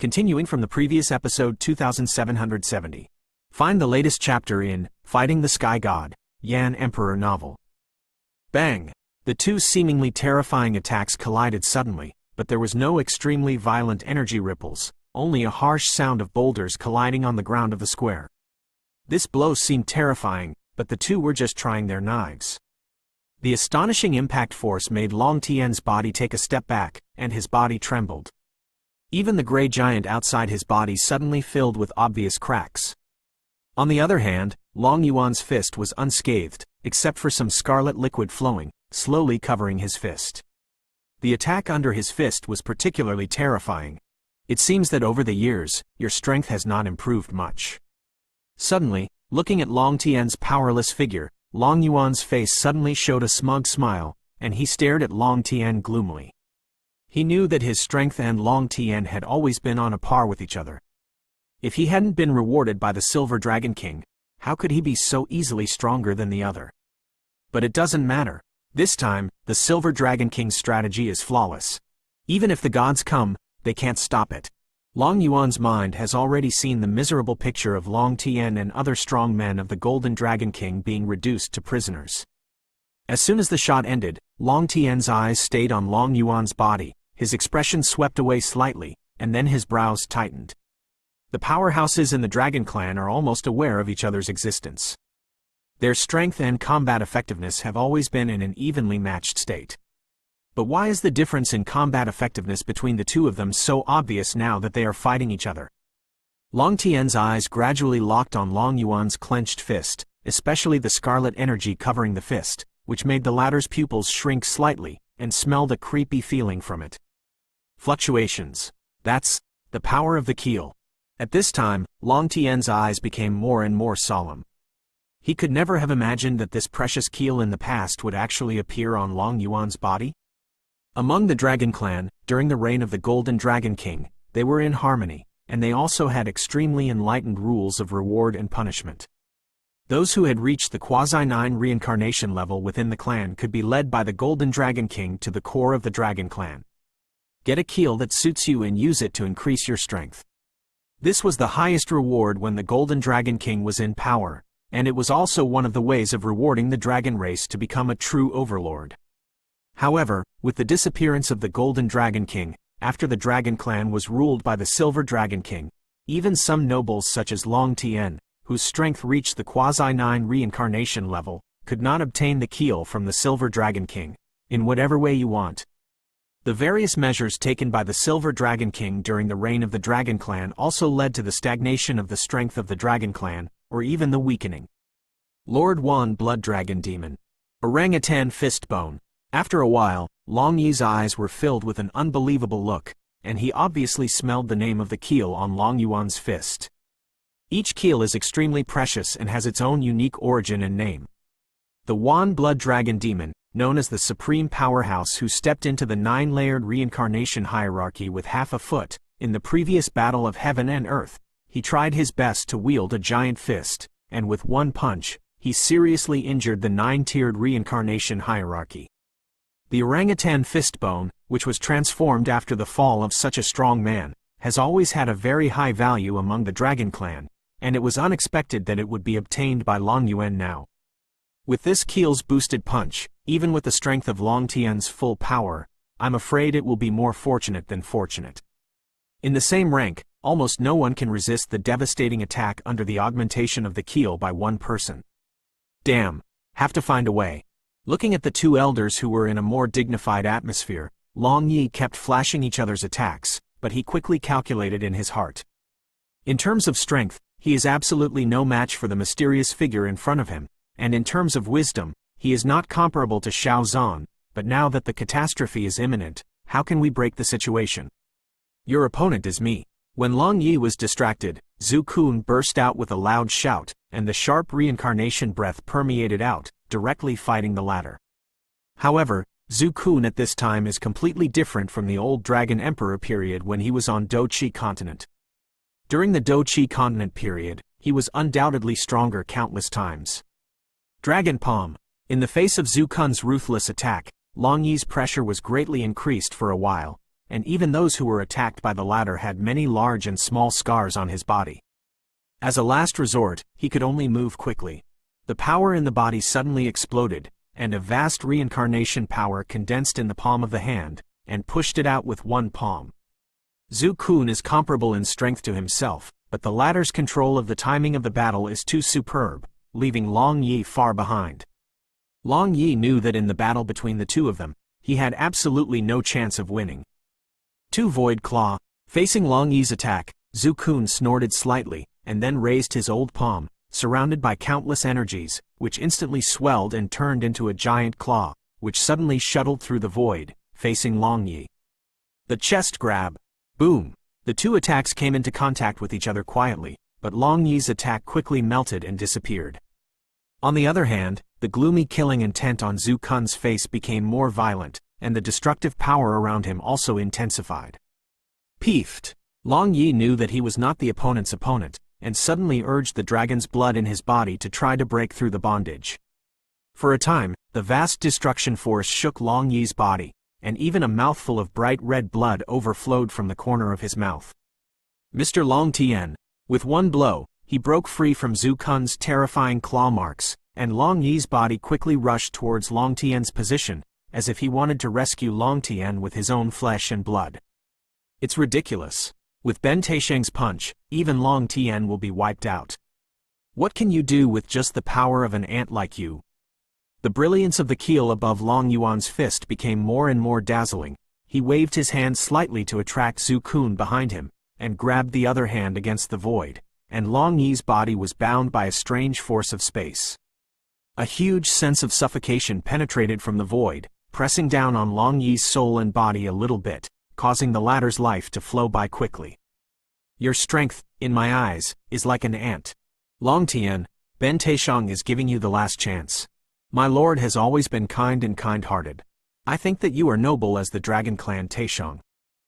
Continuing from the previous episode 2770. Find the latest chapter in Fighting the Sky God, Yan Emperor novel. Bang! The two seemingly terrifying attacks collided suddenly, but there was no extremely violent energy ripples, only a harsh sound of boulders colliding on the ground of the square. This blow seemed terrifying, but the two were just trying their knives. The astonishing impact force made Long Tian's body take a step back, and his body trembled. Even the gray giant outside his body suddenly filled with obvious cracks. On the other hand, Long Yuan's fist was unscathed, except for some scarlet liquid flowing, slowly covering his fist. The attack under his fist was particularly terrifying. It seems that over the years, your strength has not improved much. Suddenly, looking at Long Tian's powerless figure, Long Yuan's face suddenly showed a smug smile, and he stared at Long Tian gloomily. He knew that his strength and Long Tian had always been on a par with each other. If he hadn't been rewarded by the Silver Dragon King, how could he be so easily stronger than the other? But it doesn't matter. This time, the Silver Dragon King's strategy is flawless. Even if the gods come, they can't stop it. Long Yuan's mind has already seen the miserable picture of Long Tian and other strong men of the Golden Dragon King being reduced to prisoners. As soon as the shot ended, Long Tian's eyes stayed on Long Yuan's body. His expression swept away slightly, and then his brows tightened. The powerhouses in the Dragon Clan are almost aware of each other's existence. Their strength and combat effectiveness have always been in an evenly matched state. But why is the difference in combat effectiveness between the two of them so obvious now that they are fighting each other? Long Tian's eyes gradually locked on Long Yuan's clenched fist, especially the scarlet energy covering the fist, which made the latter's pupils shrink slightly, and smelled a creepy feeling from it. Fluctuations. That's the power of the keel. At this time, Long Tian's eyes became more and more solemn. He could never have imagined that this precious keel in the past would actually appear on Long Yuan's body. Among the Dragon Clan, during the reign of the Golden Dragon King, they were in harmony, and they also had extremely enlightened rules of reward and punishment. Those who had reached the Quasi-9 reincarnation level within the clan could be led by the Golden Dragon King to the core of the Dragon Clan. Get a keel that suits you and use it to increase your strength. This was the highest reward when the Golden Dragon King was in power, and it was also one of the ways of rewarding the dragon race to become a true overlord. However, with the disappearance of the Golden Dragon King, after the Dragon Clan was ruled by the Silver Dragon King, even some nobles such as Long Tian, whose strength reached the Quasi-9 reincarnation level, could not obtain the keel from the Silver Dragon King, in whatever way you want. The various measures taken by the Silver Dragon King during the reign of the Dragon Clan also led to the stagnation of the strength of the Dragon Clan, or even the weakening. Lord Wan Blood Dragon Demon. Orangutan Fistbone. After a while, Long Yi's eyes were filled with an unbelievable look, and he obviously smelled the name of the keel on Long Yuan's fist. Each keel is extremely precious and has its own unique origin and name. The Wan Blood Dragon Demon, known as the supreme powerhouse who stepped into the 9-layered reincarnation hierarchy with half a foot, in the previous battle of heaven and earth, he tried his best to wield a giant fist, and with one punch, he seriously injured the 9-tiered reincarnation hierarchy. The Orangutan Fistbone, which was transformed after the fall of such a strong man, has always had a very high value among the Dragon Clan, and it was unexpected that it would be obtained by Long Yuan now. With this keel's boosted punch, even with the strength of Long Tian's full power, I'm afraid it will be more fortunate than fortunate. In the same rank, almost no one can resist the devastating attack under the augmentation of the keel by one person. Damn, have to find a way. Looking at the two elders who were in a more dignified atmosphere, Long Yi kept flashing each other's attacks, but he quickly calculated in his heart. In terms of strength, he is absolutely no match for the mysterious figure in front of him, and in terms of wisdom, he is not comparable to Xiao Zhan, but now that the catastrophe is imminent, how can we break the situation? Your opponent is me. When Long Yi was distracted, Zhu Kun burst out with a loud shout, and the sharp reincarnation breath permeated out, directly fighting the latter. However, Zhu Kun at this time is completely different from the old Dragon Emperor period when he was on Do-Chi continent. During the Do-Chi continent period, he was undoubtedly stronger countless times. Dragon Palm. In the face of Zhu Kun's ruthless attack, Long Yi's pressure was greatly increased for a while, and even those who were attacked by the latter had many large and small scars on his body. As a last resort, he could only move quickly. The power in the body suddenly exploded, and a vast reincarnation power condensed in the palm of the hand, and pushed it out with one palm. Zhu Kun is comparable in strength to himself, but the latter's control of the timing of the battle is too superb, leaving Long Yi far behind. Long Yi knew that in the battle between the two of them, he had absolutely no chance of winning. Two Void Claw. Facing Long Yi's attack, Zhu Kun snorted slightly, and then raised his old palm, surrounded by countless energies, which instantly swelled and turned into a giant claw, which suddenly shuttled through the void, facing Long Yi. The chest grab. Boom! The two attacks came into contact with each other quietly, but Long Yi's attack quickly melted and disappeared. On the other hand, the gloomy killing intent on Zhu Kun's face became more violent, and the destructive power around him also intensified. Peeved, Long Yi knew that he was not the opponent's opponent, and suddenly urged the dragon's blood in his body to try to break through the bondage. For a time, the vast destruction force shook Long Yi's body, and even a mouthful of bright red blood overflowed from the corner of his mouth. Mr. Long Tian. With one blow, he broke free from Zhu Kun's terrifying claw marks, and Long Yi's body quickly rushed towards Long Tian's position, as if he wanted to rescue Long Tian with his own flesh and blood. It's ridiculous. With Btth's punch, even Long Tian will be wiped out. What can you do with just the power of an ant like you? The brilliance of the keel above Long Yuan's fist became more and more dazzling. He waved his hand slightly to attract Zhu Kun behind him, and grabbed the other hand against the void, and Long Yi's body was bound by a strange force of space. A huge sense of suffocation penetrated from the void, pressing down on Long Yi's soul and body a little bit, causing the latter's life to flow by quickly. Your strength, in my eyes, is like an ant. Long Tian, Btth is giving you the last chance. My lord has always been kind and kind-hearted. I think that you are noble as the Dragon Clan Taisheng.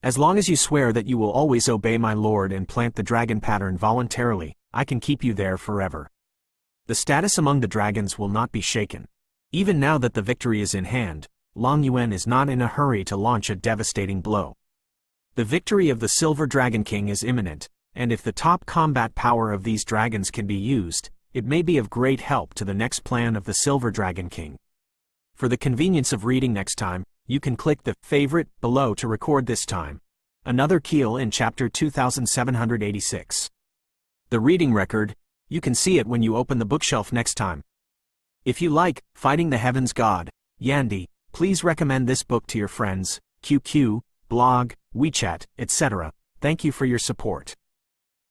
As long as you swear that you will always obey my lord and plant the dragon pattern voluntarily, I can keep you there forever. The status among the dragons will not be shaken. Even now that the victory is in hand, Long Yuan is not in a hurry to launch a devastating blow. The victory of the Silver Dragon King is imminent, and if the top combat power of these dragons can be used, it may be of great help to the next plan of the Silver Dragon King. For the convenience of reading next time, you can click the favorite below to record this time. Another keel in chapter 2786. The reading record, you can see it when you open the bookshelf next time. If you like Fighting the Heavens God, Yandy, please recommend this book to your friends, QQ, blog, WeChat, etc. Thank you for your support.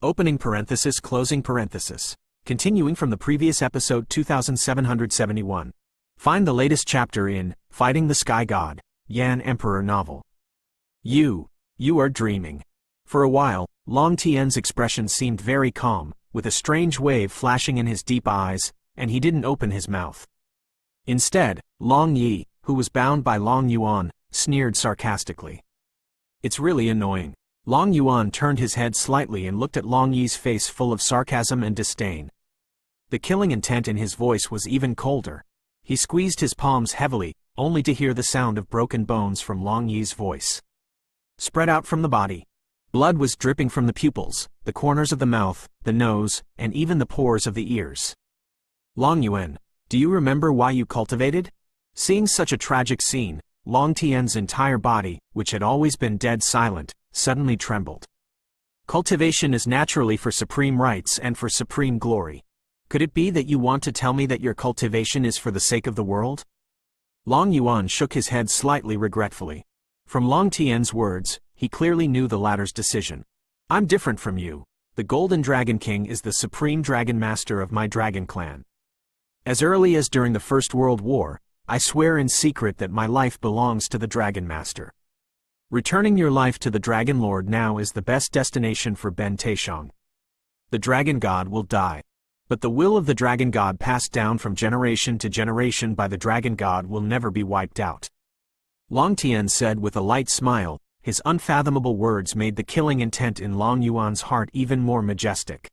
Opening parenthesis, closing parenthesis. Continuing from the previous episode 2771. Find the latest chapter in Fighting the Sky God, Yan Emperor novel. You are dreaming. For a while, Long Tian's expression seemed very calm, with a strange wave flashing in his deep eyes, and he didn't open his mouth. Instead, Long Yi, who was bound by Long Yuan, sneered sarcastically. It's really annoying. Long Yuan turned his head slightly and looked at Long Yi's face full of sarcasm and disdain. The killing intent in his voice was even colder. He squeezed his palms heavily, only to hear the sound of broken bones from Long Yi's voice. Spread out from the body. Blood was dripping from the pupils, the corners of the mouth, the nose, and even the pores of the ears. Long Yuan, do you remember why you cultivated? Seeing such a tragic scene, Long Tian's entire body, which had always been dead silent, suddenly trembled. Cultivation is naturally for supreme rights and for supreme glory. Could it be that you want to tell me that your cultivation is for the sake of the world? Long Yuan shook his head slightly regretfully. From Long Tian's words, he clearly knew the latter's decision. I'm different from you. The Golden Dragon King is the supreme dragon master of my dragon clan. As early as during the First World War, I swear in secret that my life belongs to the Dragon Master. Returning your life to the Dragon Lord now is the best destination for Btth. The Dragon God will die. But the will of the Dragon God passed down from generation to generation by the Dragon God will never be wiped out. Long Tian said with a light smile. His unfathomable words made the killing intent in Long Yuan's heart even more majestic.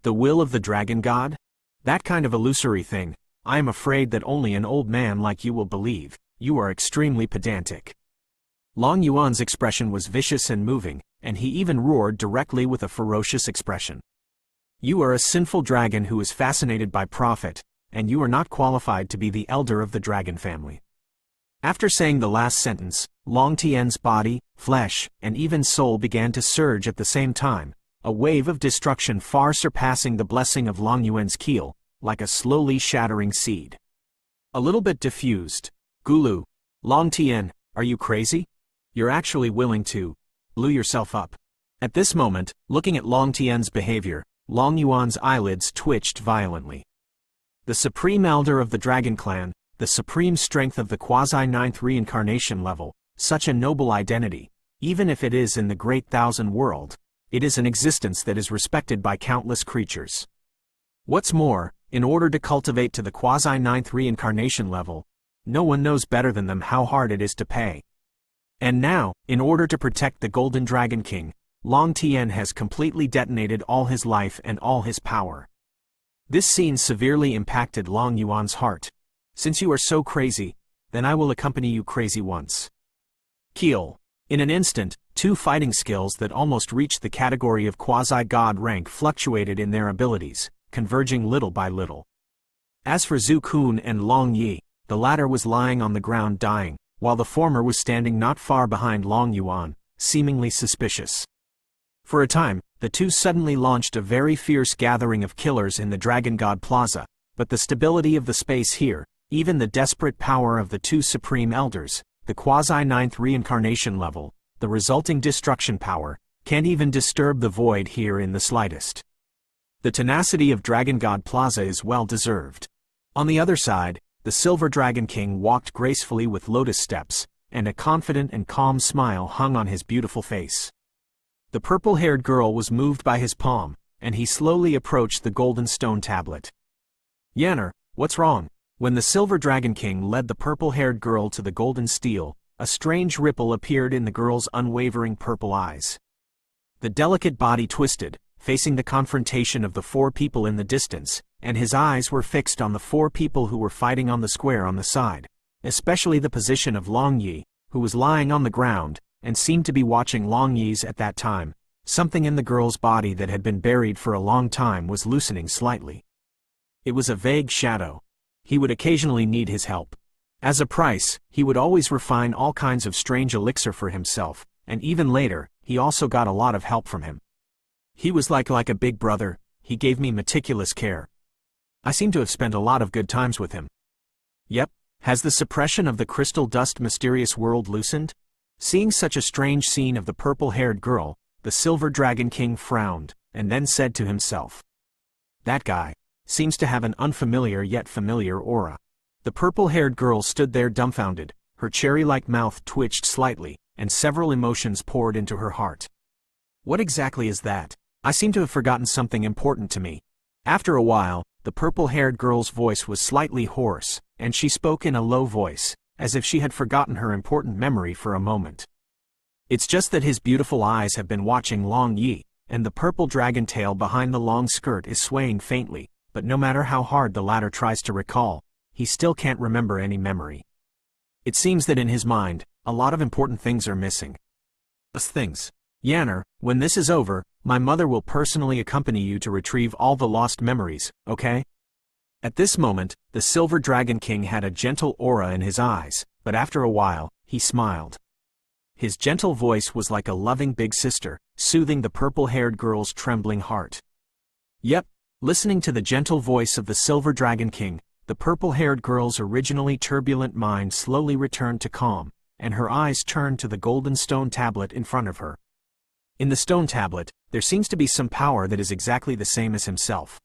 The will of the Dragon God? That kind of illusory thing, I am afraid that only an old man like you will believe. You are extremely pedantic. Long Yuan's expression was vicious and moving, and he even roared directly with a ferocious expression. You are a sinful dragon who is fascinated by profit, and you are not qualified to be the elder of the dragon family. After saying the last sentence, Long Tian's body, flesh, and even soul began to surge at the same time, a wave of destruction far surpassing the blessing of Long Yuan's keel, like a slowly shattering seed. A little bit diffused. Gulu, Long Tian, are you crazy? You're actually willing to blew yourself up. At this moment, looking at Long Tian's behavior, Long Yuan's eyelids twitched violently. The supreme elder of the dragon clan, the supreme strength of the quasi-ninth reincarnation level, such a noble identity, even if it is in the great thousand world, it is an existence that is respected by countless creatures. What's more, in order to cultivate to the quasi-ninth reincarnation level, no one knows better than them how hard it is to pay. And now, in order to protect the Golden Dragon King, Long Tian has completely detonated all his life and all his power. This scene severely impacted Long Yuan's heart. Since you are so crazy, then I will accompany you crazy once. Keel. In an instant, two fighting skills that almost reached the category of quasi-god rank fluctuated in their abilities, converging little by little. As for Zhu Kun and Long Yi, the latter was lying on the ground dying, while the former was standing not far behind Long Yuan, seemingly suspicious. For a time, the two suddenly launched a very fierce gathering of killers in the Dragon God Plaza, but the stability of the space here, even the desperate power of the two supreme elders, the quasi-ninth reincarnation level, the resulting destruction power, can't even disturb the void here in the slightest. The tenacity of Dragon God Plaza is well deserved. On the other side, the Silver Dragon King walked gracefully with lotus steps, and a confident and calm smile hung on his beautiful face. The purple-haired girl was moved by his palm, and he slowly approached the golden stone tablet. Yanner, what's wrong? When the Silver Dragon King led the purple-haired girl to the golden stele, a strange ripple appeared in the girl's unwavering purple eyes. The delicate body twisted, facing the confrontation of the four people in the distance, and his eyes were fixed on the four people who were fighting on the square on the side, especially the position of Long Yi, who was lying on the ground, and seemed to be watching Long Yi's at that time. Something in the girl's body that had been buried for a long time was loosening slightly. It was a vague shadow. He would occasionally need his help. As a price, he would always refine all kinds of strange elixir for himself, and even later, he also got a lot of help from him. He was like a big brother. He gave me meticulous care. I seem to have spent a lot of good times with him. Yep, has the suppression of the crystal dust mysterious world loosened? Seeing such a strange scene of the purple-haired girl, the Silver Dragon King frowned, and then said to himself, "That guy seems to have an unfamiliar yet familiar aura." The purple-haired girl stood there dumbfounded, her cherry-like mouth twitched slightly, and several emotions poured into her heart. What exactly is that? I seem to have forgotten something important to me. After a while, the purple-haired girl's voice was slightly hoarse, and she spoke in a low voice, as if she had forgotten her important memory for a moment. It's just that his beautiful eyes have been watching Long Yi, and the purple dragon tail behind the long skirt is swaying faintly, but no matter how hard the latter tries to recall, he still can't remember any memory. It seems that in his mind, a lot of important things are missing. Those things. Yanner, when this is over, my mother will personally accompany you to retrieve all the lost memories, okay? At this moment, the Silver Dragon King had a gentle aura in his eyes, but after a while, he smiled. His gentle voice was like a loving big sister, soothing the purple-haired girl's trembling heart. Yep, listening to the gentle voice of the Silver Dragon King, the purple-haired girl's originally turbulent mind slowly returned to calm, and her eyes turned to the golden stone tablet in front of her. In the stone tablet, there seems to be some power that is exactly the same as himself.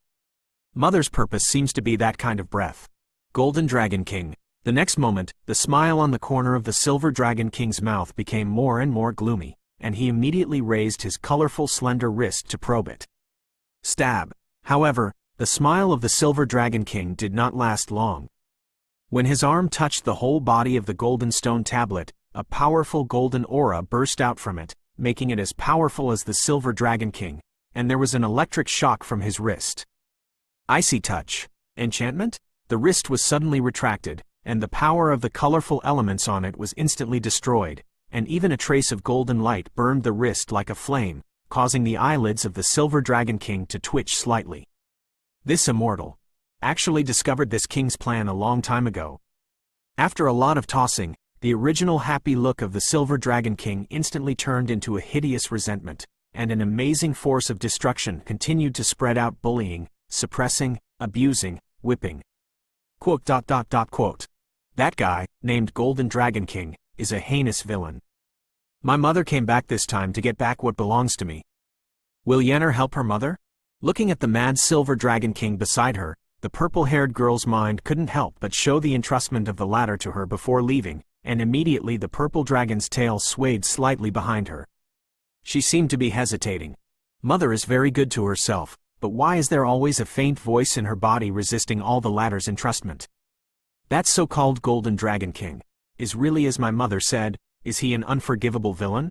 Mother's purpose seems to be that kind of breath. Golden Dragon King. The next moment, the smile on the corner of the Silver Dragon King's mouth became more and more gloomy, and he immediately raised his colorful slender wrist to probe it. Stab. However, the smile of the Silver Dragon King did not last long. When his arm touched the whole body of the golden stone tablet, a powerful golden aura burst out from it, making it as powerful as the Silver Dragon King, and there was an electric shock from his wrist. Icy touch. Enchantment? The wrist was suddenly retracted, and the power of the colorful elements on it was instantly destroyed, and even a trace of golden light burned the wrist like a flame, causing the eyelids of the Silver Dragon King to twitch slightly. This immortal actually discovered this king's plan a long time ago. After a lot of tossing, the original happy look of the Silver Dragon King instantly turned into a hideous resentment, and an amazing force of destruction continued to spread out, bullying, suppressing, abusing, whipping. Quote. That guy, named Golden Dragon King, is a heinous villain. My mother came back this time to get back what belongs to me. Will Yennefer help her mother? Looking at the mad Silver Dragon King beside her, the purple-haired girl's mind couldn't help but show the entrustment of the latter to her before leaving, and immediately the purple dragon's tail swayed slightly behind her. She seemed to be hesitating. Mother is very good to herself, but why is there always a faint voice in her body resisting all the latter's entrustment? That so-called Golden Dragon King is really as my mother said. Is he an unforgivable villain?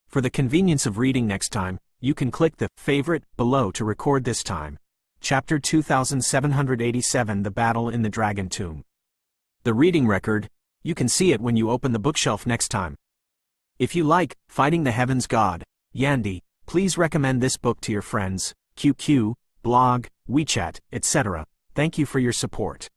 For the convenience of reading next time, you can click the favorite below to record this time. Chapter 2787, The Battle in the Dragon Tomb. The reading record, you can see it when you open the bookshelf next time. If you like Fighting the Heavens God, Yandy, please recommend this book to your friends, QQ, blog, WeChat, etc. Thank you for your support.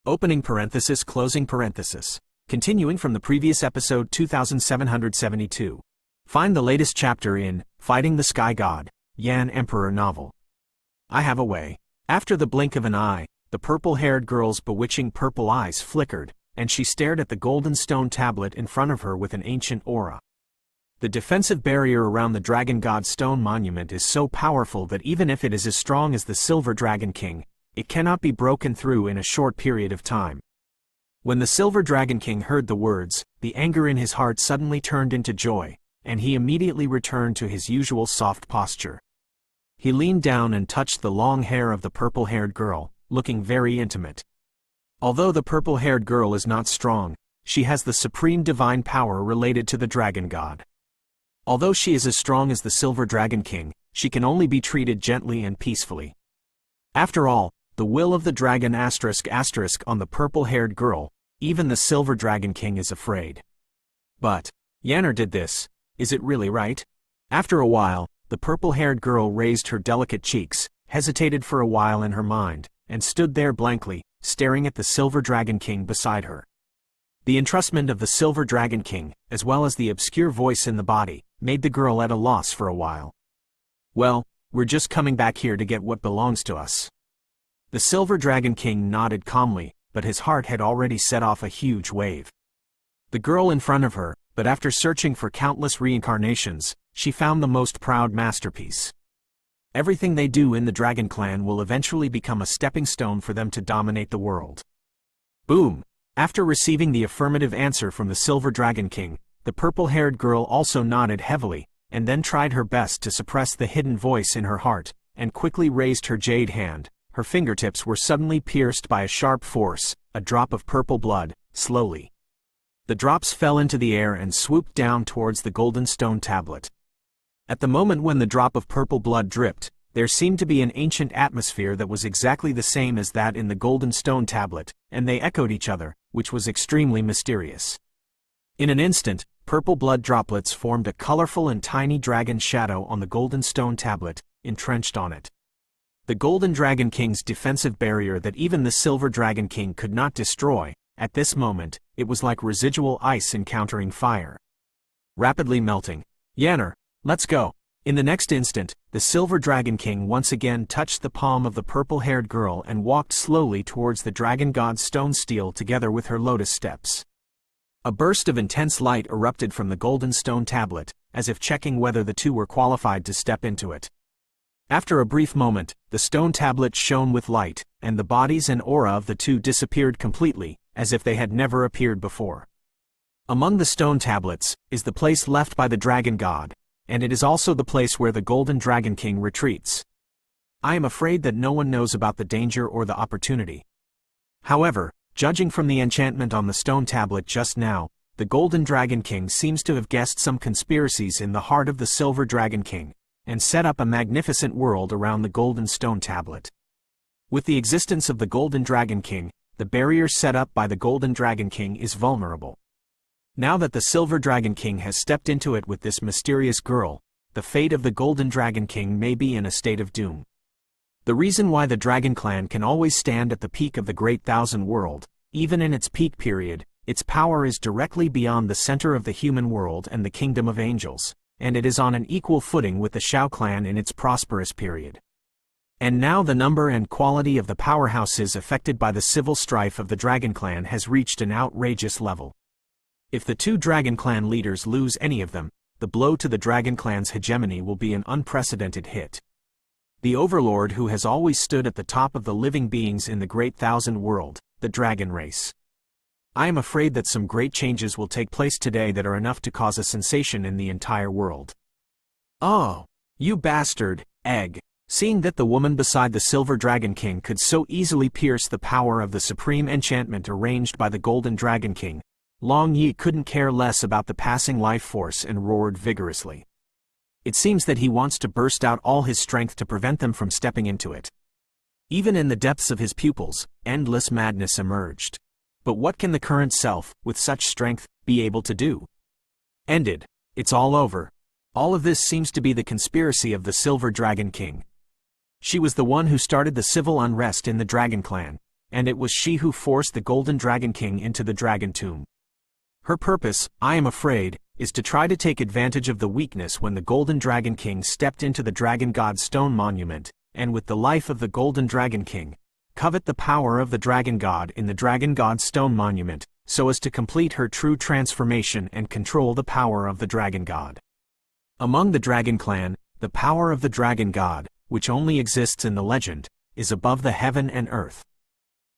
Opening parenthesis, closing parenthesis. Continuing from the previous episode 2772. Find the latest chapter in Fighting the Sky God, Yan Emperor novel. I have a way. After the blink of an eye, the purple-haired girl's bewitching purple eyes flickered, and she stared at the golden stone tablet in front of her with an ancient aura. The defensive barrier around the Dragon God stone monument is so powerful that even if it is as strong as the Silver Dragon King, it cannot be broken through in a short period of time. When the Silver Dragon King heard the words, the anger in his heart suddenly turned into joy, and he immediately returned to his usual soft posture. He leaned down and touched the long hair of the purple-haired girl, looking very intimate. Although the purple-haired girl is not strong, she has the supreme divine power related to the Dragon God. Although she is as strong as the Silver Dragon King, she can only be treated gently and peacefully. After all, the will of the dragon *** on the purple-haired girl, even the Silver Dragon King is afraid. But Yennefer did this. Is it really right? After a while, the purple-haired girl raised her delicate cheeks, hesitated for a while in her mind, and stood there blankly, staring at the Silver Dragon King beside her. The entrustment of the Silver Dragon King, as well as the obscure voice in the body, made the girl at a loss for a while. Well, we're just coming back here to get what belongs to us. The Silver Dragon King nodded calmly, but his heart had already set off a huge wave. The girl in front of her, but after searching for countless reincarnations, she found the most proud masterpiece. Everything they do in the Dragon Clan will eventually become a stepping stone for them to dominate the world. Boom! After receiving the affirmative answer from the Silver Dragon King, the purple-haired girl also nodded heavily, and then tried her best to suppress the hidden voice in her heart, and quickly raised her jade hand. Her fingertips were suddenly pierced by a sharp force, a drop of purple blood, slowly. The drops fell into the air and swooped down towards the golden stone tablet. At the moment when the drop of purple blood dripped, there seemed to be an ancient atmosphere that was exactly the same as that in the golden stone tablet, and they echoed each other, which was extremely mysterious. In an instant, purple blood droplets formed a colorful and tiny dragon shadow on the golden stone tablet, entrenched on it. The Golden Dragon King's defensive barrier that even the Silver Dragon King could not destroy, at this moment, it was like residual ice encountering fire. Rapidly melting. Yennefer, let's go. In the next instant, the Silver Dragon King once again touched the palm of the purple-haired girl and walked slowly towards the Dragon God's stone stele together with her lotus steps. A burst of intense light erupted from the golden stone tablet, as if checking whether the two were qualified to step into it. After a brief moment, the stone tablet shone with light, and the bodies and aura of the two disappeared completely, as if they had never appeared before. Among the stone tablets is the place left by the Dragon God, and it is also the place where the Golden Dragon King retreats. I am afraid that no one knows about the danger or the opportunity. However, judging from the enchantment on the stone tablet just now, the Golden Dragon King seems to have guessed some conspiracies in the heart of the Silver Dragon King, and set up a magnificent world around the golden stone tablet. With the existence of the Golden Dragon King, the barrier set up by the Golden Dragon King is vulnerable. Now that the Silver Dragon King has stepped into it with this mysterious girl, the fate of the Golden Dragon King may be in a state of doom. The reason why the Dragon Clan can always stand at the peak of the Great Thousand World, even in its peak period, its power is directly beyond the center of the human world and the kingdom of angels, and it is on an equal footing with the Shao clan in its prosperous period. And now the number and quality of the powerhouses affected by the civil strife of the Dragon Clan has reached an outrageous level. If the two Dragon Clan leaders lose any of them, the blow to the Dragon Clan's hegemony will be an unprecedented hit. The Overlord who has always stood at the top of the living beings in the Great Thousand World, the Dragon race. I am afraid that some great changes will take place today that are enough to cause a sensation in the entire world. Oh, you bastard, Egg! Seeing that the woman beside the Silver Dragon King could so easily pierce the power of the supreme enchantment arranged by the Golden Dragon King, Long Yi couldn't care less about the passing life force and roared vigorously. It seems that he wants to burst out all his strength to prevent them from stepping into it. Even in the depths of his pupils, endless madness emerged. But what can the current self, with such strength, be able to do? Ended. It's all over. All of this seems to be the conspiracy of the Silver Dragon King. She was the one who started the civil unrest in the Dragon Clan, and it was she who forced the Golden Dragon King into the Dragon Tomb. Her purpose, I am afraid, is to try to take advantage of the weakness when the Golden Dragon King stepped into the Dragon God Stone Monument, and with the life of the Golden Dragon King, covet the power of the Dragon God in the Dragon God Stone Monument, so as to complete her true transformation and control the power of the Dragon God. Among the Dragon Clan, the power of the Dragon God, which only exists in the legend, is above the heaven and earth.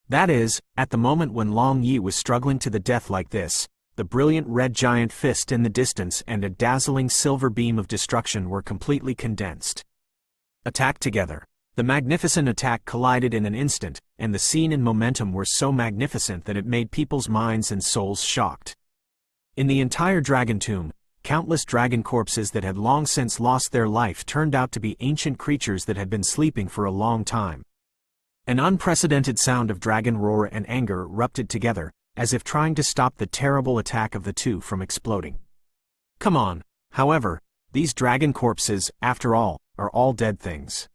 That is, at the moment when Long Yi was struggling to the death like this, the brilliant red giant fist in the distance and a dazzling silver beam of destruction were completely condensed. Attacked together. The magnificent attack collided in an instant, and the scene and momentum were so magnificent that it made people's minds and souls shocked. In the entire Dragon Tomb, countless dragon corpses that had long since lost their life turned out to be ancient creatures that had been sleeping for a long time. An unprecedented sound of dragon roar and anger erupted together, as if trying to stop the terrible attack of the two from exploding. Come on, however, these dragon corpses, after all, are all dead things.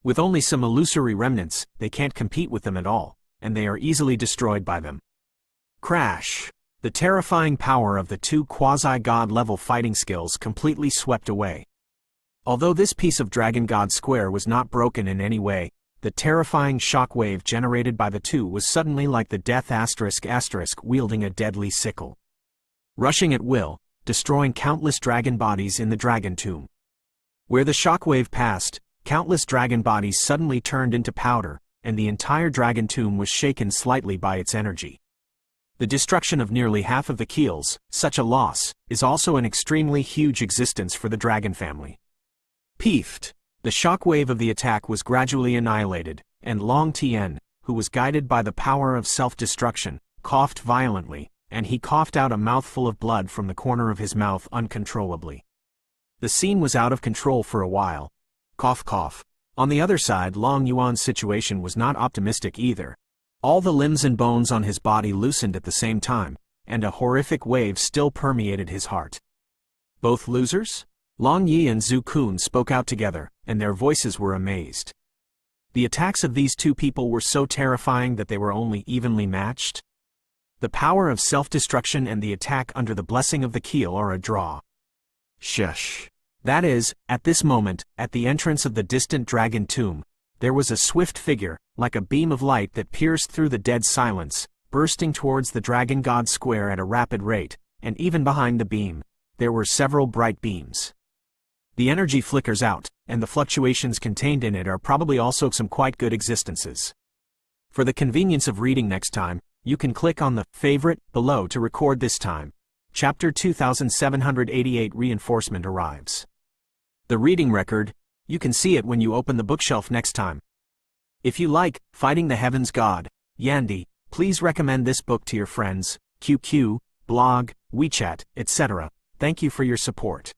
With only some illusory remnants, they can't compete with them at all, and they are easily destroyed by them. Crash! The terrifying power of the two quasi-god-level fighting skills completely swept away. Although this piece of Dragon God Square was not broken in any way, the terrifying shock wave generated by the two was suddenly like the death *** wielding a deadly sickle. Rushing at will, destroying countless dragon bodies in the Dragon Tomb. Where the shockwave passed, countless dragon bodies suddenly turned into powder, and the entire Dragon Tomb was shaken slightly by its energy. The destruction of nearly half of the keels, such a loss, is also an extremely huge existence for the dragon family. Peefed. The shockwave of the attack was gradually annihilated, and Long Tien, who was guided by the power of self-destruction, coughed violently, and he coughed out a mouthful of blood from the corner of his mouth uncontrollably. The scene was out of control for a while. Cough cough. On the other side, Long Yuan's situation was not optimistic either. All the limbs and bones on his body loosened at the same time, and a horrific wave still permeated his heart. Both losers? Long Yi and Zhu Kun spoke out together, and their voices were amazed. The attacks of these two people were so terrifying that they were only evenly matched. The power of self-destruction and the attack under the blessing of the keel are a draw. Shush. That is, at this moment, at the entrance of the distant Dragon Tomb, there was a swift figure, like a beam of light that pierced through the dead silence, bursting towards the Dragon God Square at a rapid rate, and even behind the beam, there were several bright beams. The energy flickers out, and the fluctuations contained in it are probably also some quite good existences. For the convenience of reading next time, you can click on the favorite below to record this time. Chapter 2788 Reinforcement arrives. The reading record, you can see it when you open the bookshelf next time. If you like Fighting the Heavens God, Yandy, please recommend this book to your friends, QQ, blog, WeChat, etc. Thank you for your support.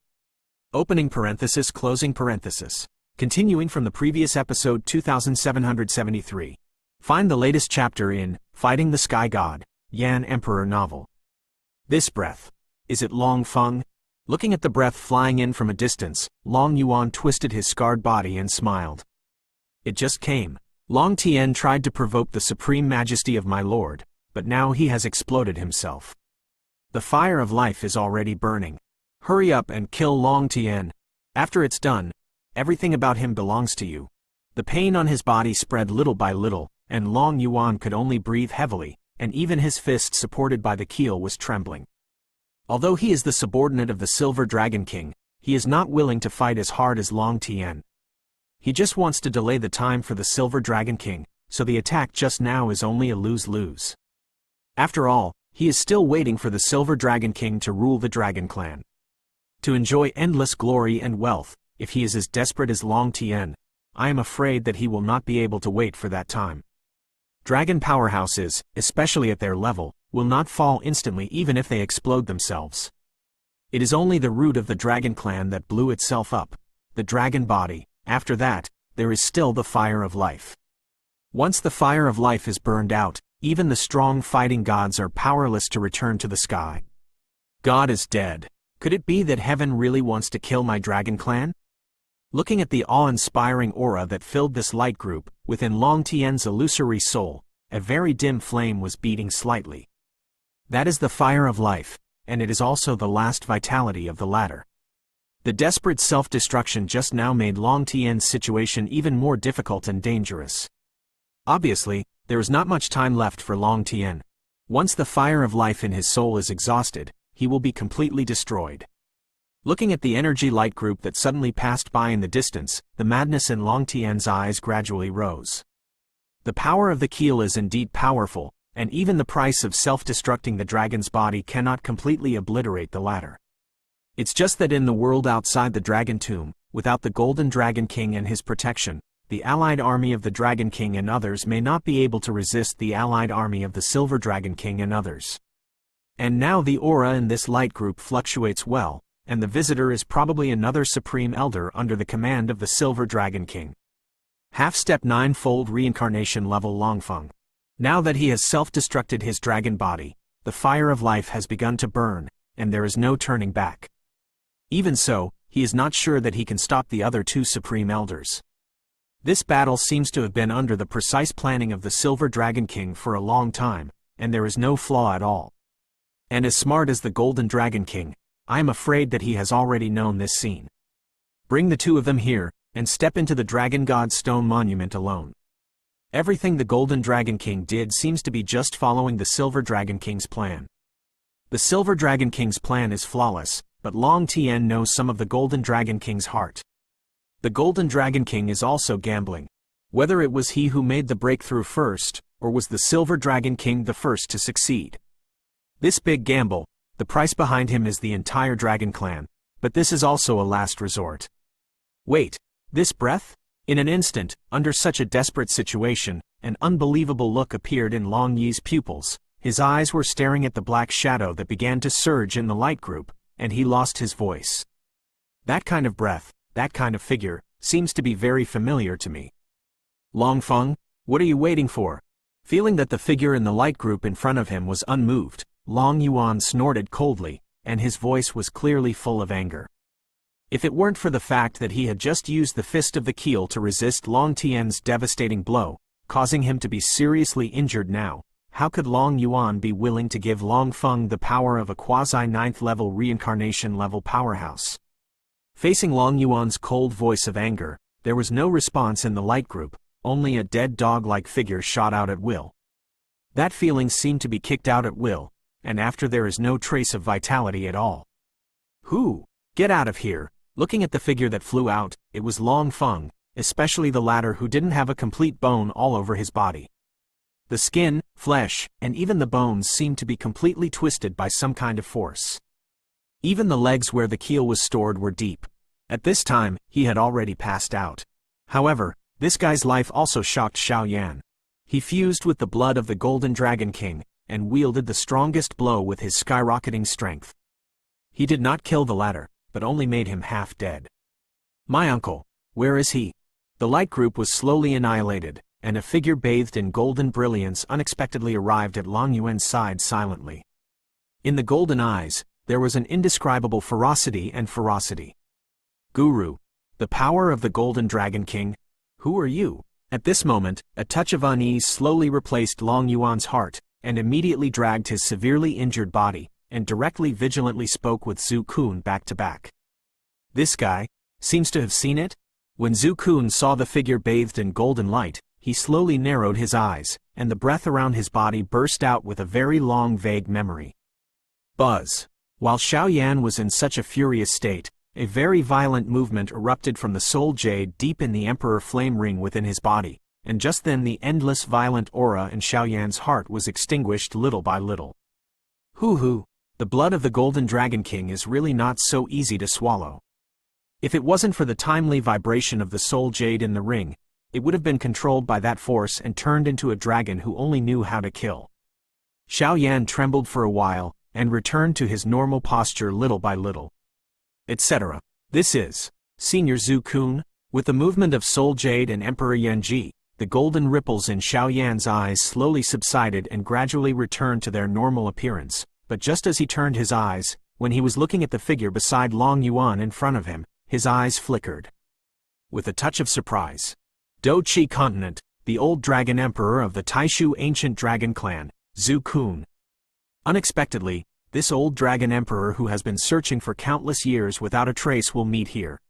Opening parenthesis, closing parenthesis. Continuing from the previous episode 2773. Find the latest chapter in Fighting the Sky God, Yan Emperor novel. This breath. Is it Long Feng? Looking at the breath flying in from a distance, Long Yuan twisted his scarred body and smiled. It just came. Long Tian tried to provoke the supreme majesty of my lord, but now he has exploded himself. The fire of life is already burning. Hurry up and kill Long Tian. After it's done, everything about him belongs to you. The pain on his body spread little by little, and Long Yuan could only breathe heavily, and even his fist supported by the keel was trembling. Although he is the subordinate of the Silver Dragon King, he is not willing to fight as hard as Long Tian. He just wants to delay the time for the Silver Dragon King, so the attack just now is only a lose-lose. After all, he is still waiting for the Silver Dragon King to rule the Dragon Clan. To enjoy endless glory and wealth, if he is as desperate as Long Tian, I am afraid that he will not be able to wait for that time. Dragon powerhouses, especially at their level, will not fall instantly even if they explode themselves. It is only the root of the Dragon Clan that blew itself up, the dragon body. After that, there is still the fire of life. Once the fire of life is burned out, even the strong fighting gods are powerless to return to the sky. God is dead. Could it be that heaven really wants to kill my Dragon Clan? Looking at the awe-inspiring aura that filled this light group, within Long Tian's illusory soul, a very dim flame was beating slightly. That is the fire of life, and it is also the last vitality of the latter. The desperate self-destruction just now made Long Tian's situation even more difficult and dangerous. Obviously, there is not much time left for Long Tian. Once the fire of life in his soul is exhausted, he will be completely destroyed. Looking at the energy light group that suddenly passed by in the distance, the madness in Long Tian's eyes gradually rose. The power of the keel is indeed powerful, and even the price of self-destructing the dragon's body cannot completely obliterate the latter. It's just that in the world outside the Dragon Tomb, without the Golden Dragon King and his protection, the allied army of the Dragon King and others may not be able to resist the allied army of the Silver Dragon King and others. And now the aura in this light group fluctuates well, and the visitor is probably another Supreme Elder under the command of the Silver Dragon King. Half-step 9-fold reincarnation level Long Feng. Now that he has self-destructed his dragon body, the fire of life has begun to burn, and there is no turning back. Even so, he is not sure that he can stop the other two Supreme Elders. This battle seems to have been under the precise planning of the Silver Dragon King for a long time, and there is no flaw at all. And as smart as the Golden Dragon King, I am afraid that he has already known this scene. Bring the two of them here, and step into the Dragon God's stone monument alone. Everything the Golden Dragon King did seems to be just following the Silver Dragon King's plan. The Silver Dragon King's plan is flawless, but Long Tian knows some of the Golden Dragon King's heart. The Golden Dragon King is also gambling. Whether it was he who made the breakthrough first, or was the Silver Dragon King the first to succeed. This big gamble, the price behind him is the entire Dragon Clan, but this is also a last resort. Wait, this breath? In an instant, under such a desperate situation, an unbelievable look appeared in Long Yi's pupils. His eyes were staring at the black shadow that began to surge in the light group, and he lost his voice. That kind of breath, that kind of figure, seems to be very familiar to me. Long Feng, what are you waiting for? Feeling that the figure in the light group in front of him was unmoved, Long Yuan snorted coldly, and his voice was clearly full of anger. If it weren't for the fact that he had just used the fist of the keel to resist Long Tian's devastating blow, causing him to be seriously injured now, how could Long Yuan be willing to give Long Feng the power of a quasi-9th level reincarnation level powerhouse? Facing Long Yuan's cold voice of anger, there was no response in the light group, only a dead dog-like figure shot out at will. That feeling seemed to be kicked out at will, and after there is no trace of vitality at all. Who? Get out of here! Looking at the figure that flew out, it was Long Feng, especially the latter who didn't have a complete bone all over his body. The skin, flesh, and even the bones seemed to be completely twisted by some kind of force. Even the legs where the keel was stored were deep. At this time, he had already passed out. However, this guy's life also shocked Xiao Yan. He fused with the blood of the Golden Dragon King, and wielded the strongest blow with his skyrocketing strength. He did not kill the latter, but only made him half dead. My uncle, where is he? The light group was slowly annihilated, and a figure bathed in golden brilliance unexpectedly arrived at Long Yuan's side silently. In the golden eyes, there was an indescribable ferocity and ferocity. Guru, the power of the Golden Dragon King, who are you? At this moment, a touch of unease slowly replaced Long Yuan's heart, and immediately dragged his severely injured body, and directly vigilantly spoke with Zhu Kun back to back. This guy seems to have seen it? When Zhu Kun saw the figure bathed in golden light, he slowly narrowed his eyes, and the breath around his body burst out with a very long vague memory. Buzz. While Xiao Yan was in such a furious state, a very violent movement erupted from the soul jade deep in the Emperor flame ring within his body, and just then the endless violent aura in Xiao Yan's heart was extinguished little by little. Hoo, the blood of the Golden Dragon King is really not so easy to swallow. If it wasn't for the timely vibration of the soul jade in the ring, it would have been controlled by that force and turned into a dragon who only knew how to kill. Xiao Yan trembled for a while, and returned to his normal posture little by little. Etc. This is Senior Zhu Kun. With the movement of Soul Jade and Emperor Yanji, the golden ripples in Xiao Yan's eyes slowly subsided and gradually returned to their normal appearance, but just as he turned his eyes, when he was looking at the figure beside Long Yuan in front of him, his eyes flickered. With a touch of surprise. Do Qi Continent, the old dragon emperor of the Taishu ancient dragon clan, Zhu Kun. Unexpectedly, this old dragon emperor who has been searching for countless years without a trace will meet here.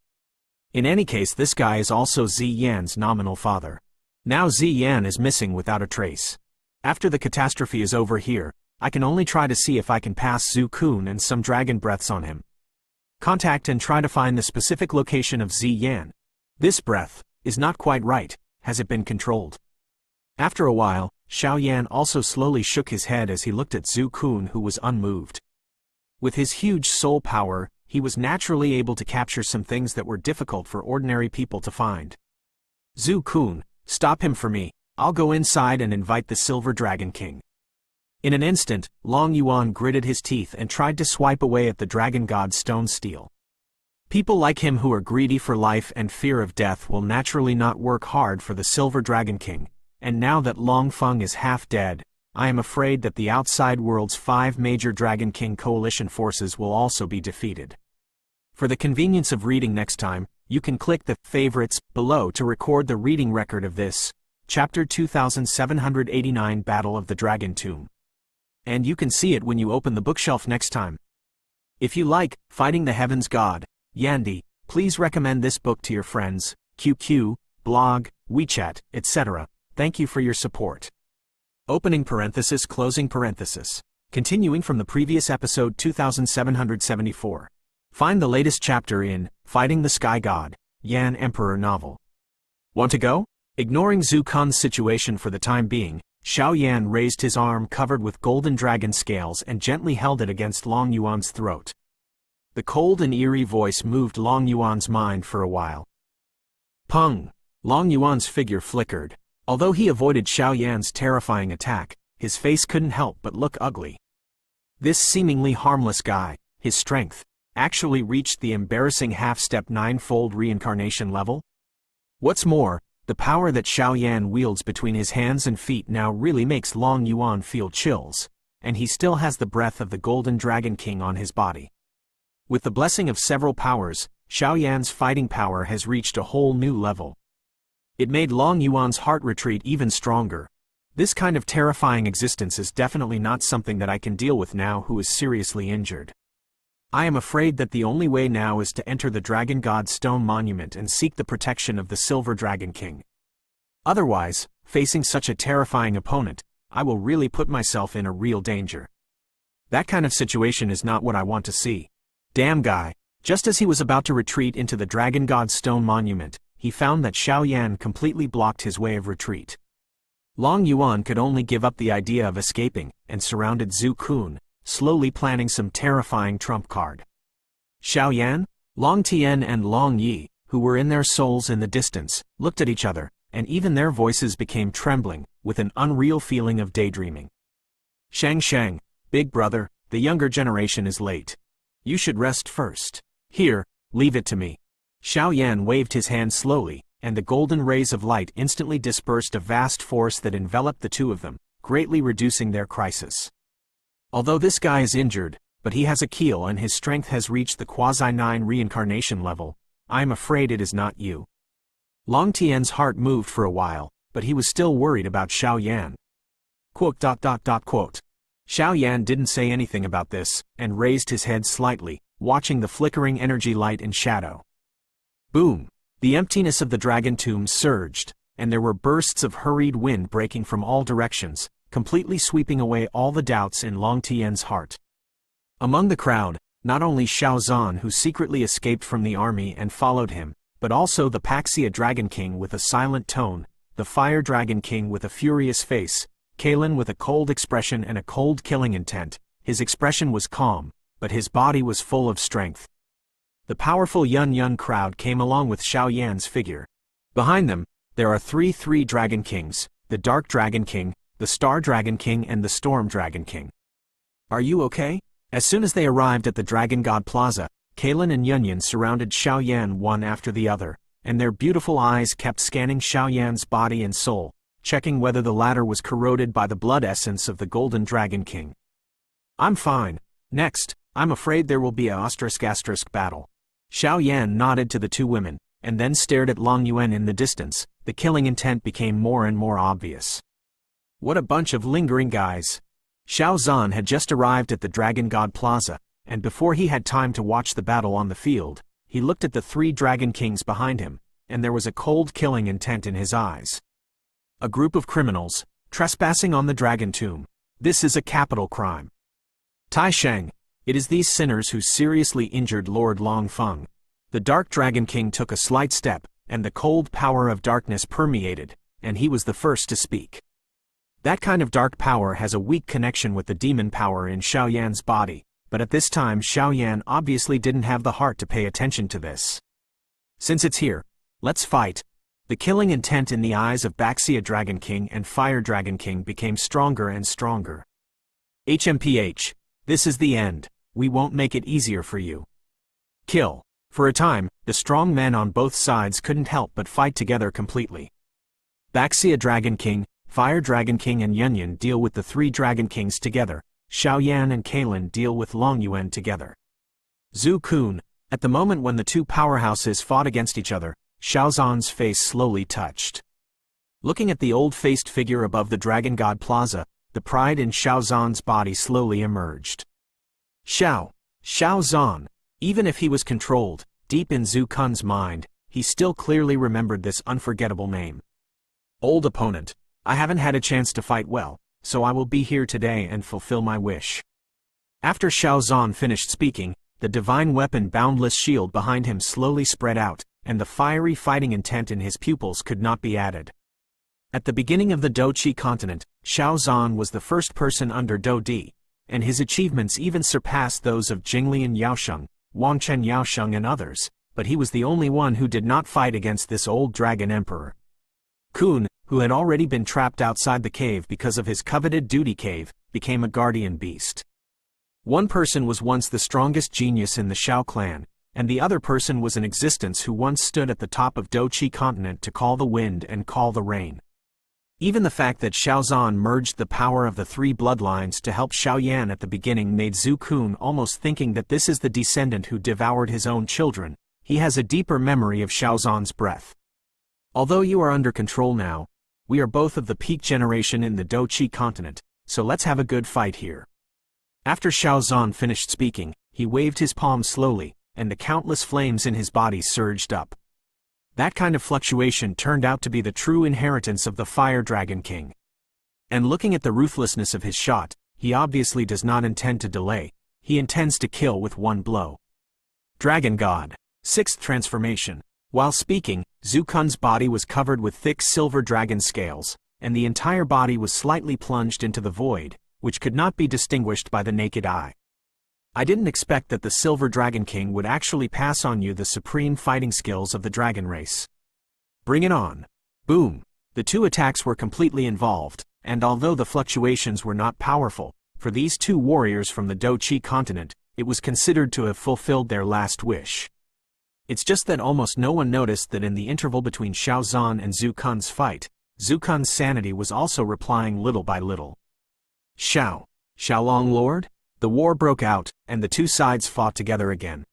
In any case, this guy is also Zi Yan's nominal father. Now Zi Yan is missing without a trace. After the catastrophe is over here, I can only try to see if I can pass Zhu Kun and some dragon breaths on him. Contact and try to find the specific location of Zi Yan. This breath is not quite right. Has it been controlled? After a while, Xiao Yan also slowly shook his head as he looked at Zhu Kun, who was unmoved. With his huge soul power, he was naturally able to capture some things that were difficult for ordinary people to find. Zhu Kun, stop him for me. I'll go inside and invite the Silver Dragon King. In an instant, Long Yuan gritted his teeth and tried to swipe away at the dragon god Stone Steel. People like him who are greedy for life and fear of death will naturally not work hard for the Silver Dragon King. And now that Long Feng is half dead, I am afraid that the outside world's 5 major Dragon King coalition forces will also be defeated. For the convenience of reading next time, you can click the favorites below to record the reading record of this, Chapter 2789 Battle of the Dragon Tomb. And you can see it when you open the bookshelf next time. If you like Fighting the Heavens God, Yandi, please recommend this book to your friends, QQ, blog, WeChat, etc. Thank you for your support. Opening parenthesis, closing parenthesis. Continuing from the previous episode 2774. Find the latest chapter in Fighting the Sky God, Yan Emperor novel. Want to go? Ignoring Zhu Kun's situation for the time being, Xiao Yan raised his arm covered with golden dragon scales and gently held it against Long Yuan's throat. The cold and eerie voice moved Long Yuan's mind for a while. Pung! Long Yuan's figure flickered. Although he avoided Xiao Yan's terrifying attack, his face couldn't help but look ugly. This seemingly harmless guy, his strength, actually reached the embarrassing half-step 9-fold reincarnation level? What's more, the power that Xiao Yan wields between his hands and feet now really makes Long Yuan feel chills, and he still has the breath of the Golden Dragon King on his body. With the blessing of several powers, Xiao Yan's fighting power has reached a whole new level. It made Long Yuan's heart retreat even stronger. This kind of terrifying existence is definitely not something that I can deal with now who is seriously injured. I am afraid that the only way now is to enter the Dragon God Stone Monument and seek the protection of the Silver Dragon King. Otherwise, facing such a terrifying opponent, I will really put myself in a real danger. That kind of situation is not what I want to see. Damn guy, just as he was about to retreat into the Dragon God Stone Monument, he found that Xiao Yan completely blocked his way of retreat. Long Yuan could only give up the idea of escaping, and surrounded Zhu Kun, slowly planning some terrifying trump card. Xiao Yan, Long Tian and Long Yi, who were in their souls in the distance, looked at each other, and even their voices became trembling, with an unreal feeling of daydreaming. Shang, big brother, the younger generation is late. You should rest first. Here, leave it to me. Xiao Yan waved his hand slowly, and the golden rays of light instantly dispersed a vast force that enveloped the two of them, greatly reducing their crisis. Although this guy is injured, but he has a keel and his strength has reached the quasi-9 reincarnation level, I am afraid it is not you. Long Tian's heart moved for a while, but he was still worried about Xiao Yan. Xiao Yan didn't say anything about this, and raised his head slightly, watching the flickering energy light and shadow. Boom! The emptiness of the dragon tomb surged, and there were bursts of hurried wind breaking from all directions, completely sweeping away all the doubts in Long Tian's heart. Among the crowd, not only Xiao Zhan, who secretly escaped from the army and followed him, but also the Paxia Dragon King with a silent tone, the Fire Dragon King with a furious face, Kalen with a cold expression and a cold killing intent. His expression was calm, but his body was full of strength. The powerful Yun crowd came along with Xiao Yan's figure. Behind them, there are three Dragon Kings, the Dark Dragon King, the Star Dragon King and the Storm Dragon King. Are you okay? As soon as they arrived at the Dragon God Plaza, Kalen and Yun surrounded Xiao Yan one after the other, and their beautiful eyes kept scanning Xiao Yan's body and soul, checking whether the latter was corroded by the blood essence of the Golden Dragon King. I'm fine. Next, I'm afraid there will be a *** battle. Xiao Yan nodded to the two women, and then stared at Long Yuan in the distance. The killing intent became more and more obvious. What a bunch of lingering guys. Xiao Zhan had just arrived at the Dragon God Plaza, and before he had time to watch the battle on the field, he looked at the three Dragon Kings behind him, and there was a cold killing intent in his eyes. A group of criminals, trespassing on the Dragon Tomb. This is a capital crime. Tai Sheng, it is these sinners who seriously injured Lord Long Feng. The Dark Dragon King took a slight step, and the cold power of darkness permeated, and he was the first to speak. That kind of dark power has a weak connection with the demon power in Xiao Yan's body, but at this time Xiao Yan obviously didn't have the heart to pay attention to this. Since it's here, let's fight. The killing intent in the eyes of Baxia Dragon King and Fire Dragon King became stronger and stronger. HMPH, this is the end. We won't make it easier for you. Kill. For a time, the strong men on both sides couldn't help but fight together completely. Baxia Dragon King, Fire Dragon King and Yun deal with the three Dragon Kings together. Xiao Yan and Kalen deal with Long Yuan together. Zhu Kun, at the moment when the two powerhouses fought against each other, Xiao Zhan's face slowly touched. Looking at the old-faced figure above the Dragon God Plaza, the pride in Xiao Zhan's body slowly emerged. Xiao Zhan. Even if he was controlled, deep in Zhu Kun's mind, he still clearly remembered this unforgettable name. Old opponent, I haven't had a chance to fight well, so I will be here today and fulfill my wish. After Xiao Zhan finished speaking, the divine weapon Boundless Shield behind him slowly spread out, and the fiery fighting intent in his pupils could not be added. At the beginning of the Doqi continent, Xiao Zhan was the first person under Do Di, and his achievements even surpassed those of Jinglian Yaosheng, Wangchen Yaosheng and others, but he was the only one who did not fight against this old dragon emperor. Kun, who had already been trapped outside the cave because of his coveted duty cave, became a guardian beast. One person was once the strongest genius in the Shao clan, and the other person was an existence who once stood at the top of Doqi continent to call the wind and call the rain. Even the fact that Xiao Zhan merged the power of the three bloodlines to help Xiao Yan at the beginning made Zhu Kun almost thinking that this is the descendant who devoured his own children. He has a deeper memory of Xiao Zhan's breath. Although you are under control now, we are both of the peak generation in the Doqi continent, so let's have a good fight here. After Xiao Zhan finished speaking, he waved his palm slowly, and the countless flames in his body surged up. That kind of fluctuation turned out to be the true inheritance of the Fire Dragon King. And looking at the ruthlessness of his shot, he obviously does not intend to delay. He intends to kill with one blow. Dragon God. Sixth transformation. While speaking, Zhu Kun's body was covered with thick silver dragon scales, and the entire body was slightly plunged into the void, which could not be distinguished by the naked eye. I didn't expect that the Silver Dragon King would actually pass on you the supreme fighting skills of the dragon race. Bring it on. Boom. The two attacks were completely involved, and although the fluctuations were not powerful, for these two warriors from the Doqi continent, it was considered to have fulfilled their last wish. It's just that almost no one noticed that in the interval between Xiao Zhan and Zhu Kun's fight, Zhu Kun's sanity was also replying little by little. Xiao Xiaolong Lord? The war broke out, and the two sides fought together again.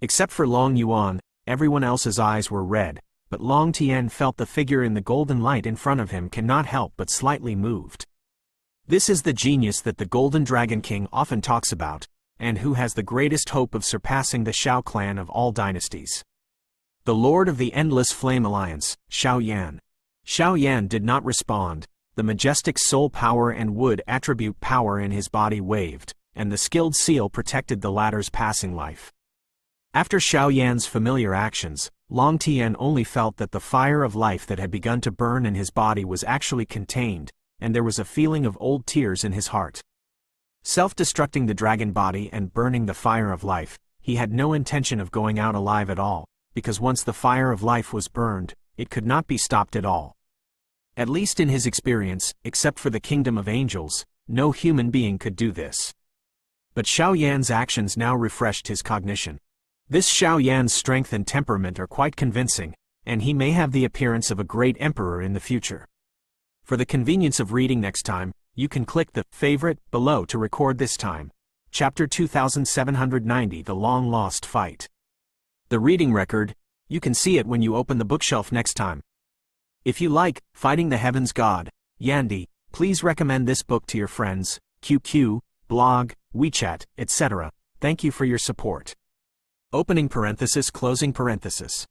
Except for Long Yuan, everyone else's eyes were red, but Long Tian felt the figure in the golden light in front of him cannot help but slightly moved. This is the genius that the Golden Dragon King often talks about, and who has the greatest hope of surpassing the Shao clan of all dynasties. The Lord of the Endless Flame Alliance, Xiao Yan. Xiao Yan did not respond. The majestic soul power and wood attribute power in his body waved, and the skilled seal protected the latter's passing life. After Xiao Yan's familiar actions, Long Tian only felt that the fire of life that had begun to burn in his body was actually contained, and there was a feeling of old tears in his heart. Self-destructing the dragon body and burning the fire of life, he had no intention of going out alive at all, because once the fire of life was burned, it could not be stopped at all. At least in his experience, except for the kingdom of angels, no human being could do this. But Xiao Yan's actions now refreshed his cognition. This Xiao Yan's strength and temperament are quite convincing, and he may have the appearance of a great emperor in the future. For the convenience of reading next time, you can click the favorite below to record this time. Chapter 2790, The Long Lost Fight. The reading record, you can see it when you open the bookshelf next time. If you like Fighting the Heavens God, Yandi, please recommend this book to your friends, QQ, blog, WeChat, etc. Thank you for your support. Opening parenthesis, closing parenthesis.